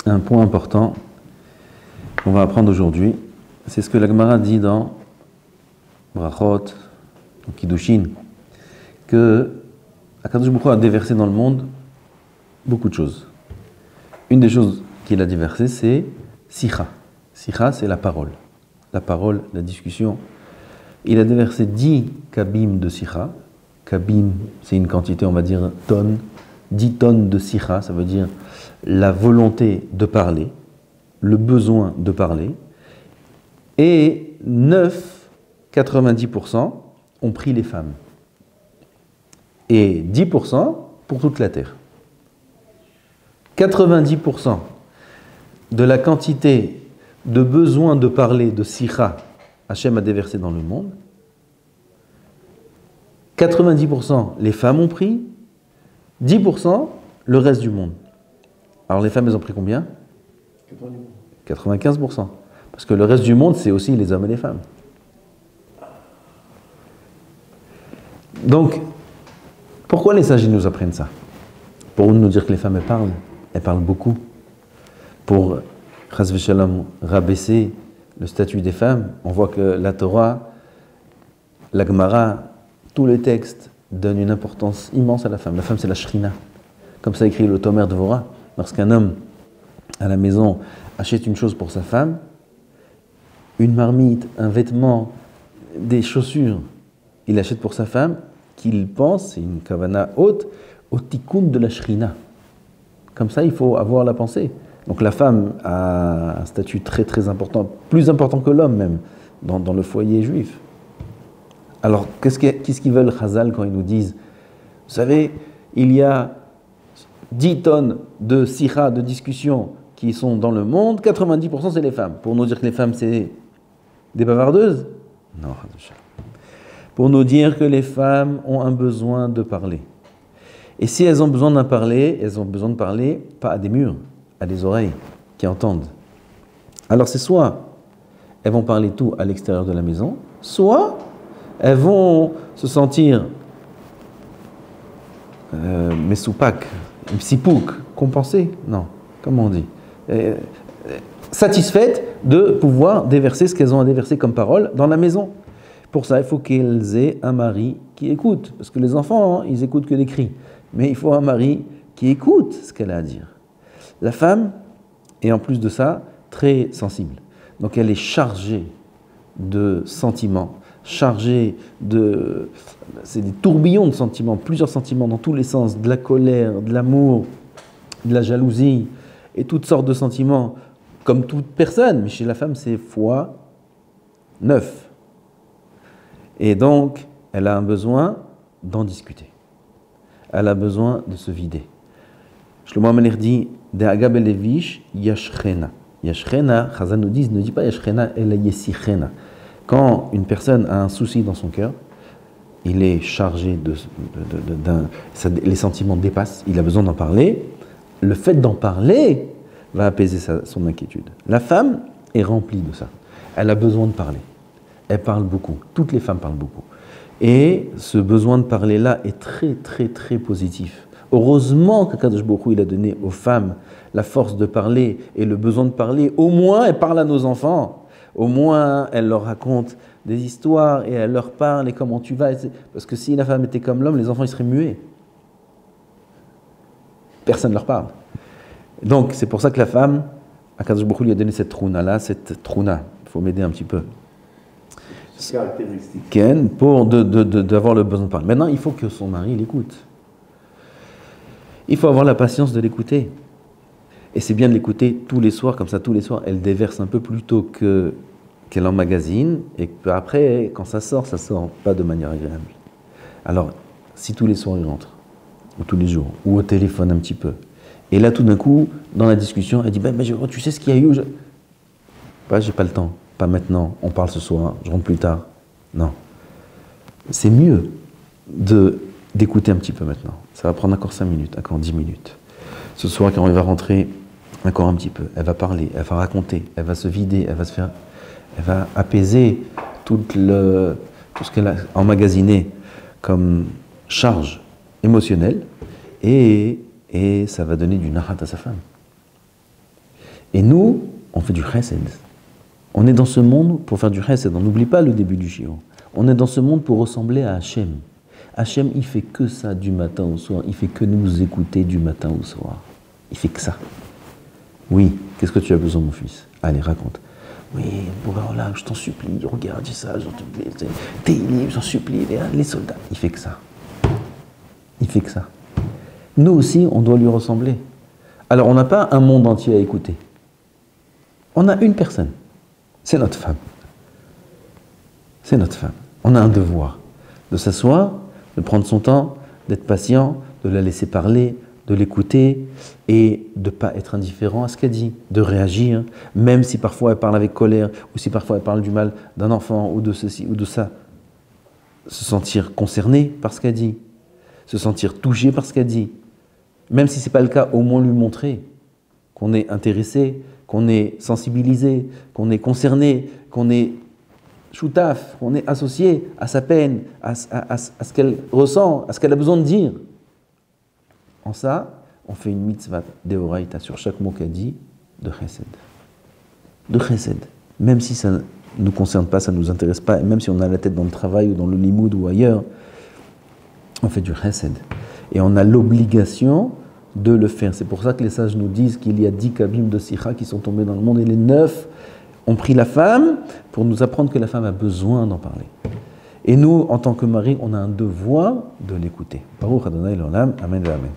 un point important qu'on va apprendre aujourd'hui. C'est ce que la Gemara dit dans Brachot, dans Kiddushin, que Akadosh Baruch Hu a déversé dans le monde beaucoup de choses. Une des choses qu'il a déversées, c'est Sicha. Sicha, c'est la parole. La parole, la discussion. Il a déversé 10 kabim de Sicha. Kabim, c'est une quantité, on va dire, tonnes. 10 tonnes de Sicha, ça veut dire la volonté de parler, le besoin de parler. Et 90% ont pris les femmes. Et 10% pour toute la terre. 90% de la quantité de besoin de parler de Sicha, Hachem a déversé dans le monde. 90% les femmes ont pris, 10% le reste du monde. Alors les femmes, elles ont pris combien ? 95%. Parce que le reste du monde, c'est aussi les hommes et les femmes. Donc, pourquoi les sages nous apprennent ça ? Pour nous dire que les femmes, elles parlent beaucoup. Pour, chas v'shalom, rabaisser le statut des femmes. On voit que la Torah, la Gemara, tous les textes donnent une importance immense à la femme. La femme, c'est la Shrina. Comme ça écrit le Tomer Dvorah. Lorsqu'un homme, à la maison, achète une chose pour sa femme, une marmite, un vêtement, des chaussures, il achète pour sa femme, qu'il pense, c'est une kavana haute, au tikkun de la Shrina. Comme ça, il faut avoir la pensée. Donc la femme a un statut très très important, plus important que l'homme même, dans le foyer juif. Alors, qu'est-ce qu'ils veulent Chazal quand ils nous disent, vous savez, il y a 10 tonnes de sicha, de discussions qui sont dans le monde, 90% c'est les femmes. Pour nous dire que les femmes c'est des bavardeuses ? Non. Pour nous dire que les femmes ont un besoin de parler. Et si elles ont besoin d'en parler, elles ont besoin de parler pas à des murs, à des oreilles qui entendent. Alors c'est soit elles vont parler tout à l'extérieur de la maison, soit elles vont se sentir mesoupak, sipouk, compensées, non, comment on dit, satisfaites de pouvoir déverser ce qu'elles ont à déverser comme parole dans la maison. Pour ça, il faut qu'elles aient un mari qui écoute, parce que les enfants, ils écoutent que des cris, mais il faut un mari qui écoute ce qu'elle a à dire. La femme est en plus de ça très sensible, donc elle est chargée de sentiments, chargée de... c'est des tourbillons de sentiments, plusieurs sentiments dans tous les sens, de la colère, de l'amour, de la jalousie, et toutes sortes de sentiments, comme toute personne, mais chez la femme c'est fois 9. Et donc, elle a un besoin d'en discuter. Elle a besoin de se vider. Shlomo HaMelech dit, De'aga belevish yashrena. Yashrena, Chazal nous dit, ne dit pas yashrena, elle est yesichena. Quand une personne a un souci dans son cœur, il est chargé les sentiments dépassent, il a besoin d'en parler. Le fait d'en parler va apaiser son inquiétude. La femme est remplie de ça. Elle a besoin de parler. Elle parle beaucoup. Toutes les femmes parlent beaucoup. Et ce besoin de parler-là est très, très, très positif. Heureusement qu'Akadosh Baruch Hu, il a donné aux femmes la force de parler et le besoin de parler. Au moins, elle parle à nos enfants. Au moins, elle leur raconte des histoires et elle leur parle et comment tu vas. Parce que si la femme était comme l'homme, les enfants, ils seraient muets. Personne ne leur parle. Donc, c'est pour ça que la femme, Akadosh Baruch Hu lui a donné cette trouna-là, cette trouna. Il faut m'aider un petit peu. Caractéristique. Pour d'avoir le besoin de parler. Maintenant, il faut que son mari l'écoute. Il faut avoir la patience de l'écouter. Et c'est bien de l'écouter tous les soirs, comme ça, tous les soirs, elle déverse un peu plus tôt qu'elle emmagasine, et après, quand ça sort pas de manière agréable. Alors, si tous les soirs il rentre, ou tous les jours, ou au téléphone un petit peu, et là, tout d'un coup, dans la discussion, elle dit, tu sais ce qu'il y a eu j'ai pas le temps. Pas maintenant, on parle ce soir, je rentre plus tard. Non. C'est mieux d'écouter un petit peu maintenant. Ça va prendre encore 5 minutes, encore 10 minutes. Ce soir, quand elle va rentrer, encore un petit peu. Elle va parler, elle va raconter, elle va se vider, elle va apaiser tout ce qu'elle a emmagasiné comme charge émotionnelle et ça va donner du nahat à sa femme. Et nous, on fait du chesed. On est dans ce monde pour faire du chesed. On n'oublie pas le début du shiur. On est dans ce monde pour ressembler à Hachem. Hachem, il fait que ça du matin au soir. Il fait que nous écouter du matin au soir. Il fait que ça. Oui, qu'est-ce que tu as besoin, mon fils? Allez, raconte. Oui, voilà, je t'en supplie, regarde, dis ça, j'en supplie. T'es libre, j'en supplie, les soldats. Il fait que ça. Il fait que ça. Nous aussi, on doit lui ressembler. Alors, on n'a pas un monde entier à écouter. On a une personne. C'est notre femme. C'est notre femme. On a un devoir de s'asseoir, de prendre son temps, d'être patient, de la laisser parler, de l'écouter et de ne pas être indifférent à ce qu'elle dit, de réagir, même si parfois elle parle avec colère ou si parfois elle parle du mal d'un enfant ou de ceci ou de ça. Se sentir concerné par ce qu'elle dit, se sentir touché par ce qu'elle dit. Même si ce n'est pas le cas, au moins lui montrer qu'on est intéressé, qu'on est sensibilisé, qu'on est concerné, qu'on est choutaf, qu'on est associé à sa peine, à ce qu'elle ressent, à ce qu'elle a besoin de dire. En ça, on fait une mitzvah d'Eoraita sur chaque mot qu'elle dit, de chesed. De chesed. Même si ça ne nous concerne pas, ça ne nous intéresse pas, et même si on a la tête dans le travail ou dans le limoud ou ailleurs, on fait du chesed. Et on a l'obligation de le faire. C'est pour ça que les sages nous disent qu'il y a 10 kabim de sikha qui sont tombés dans le monde, et les 9 ont pris la femme pour nous apprendre que la femme a besoin d'en parler. Et nous, en tant que mari, on a un devoir de l'écouter. Baruch Adonai l'olam, amen et amen.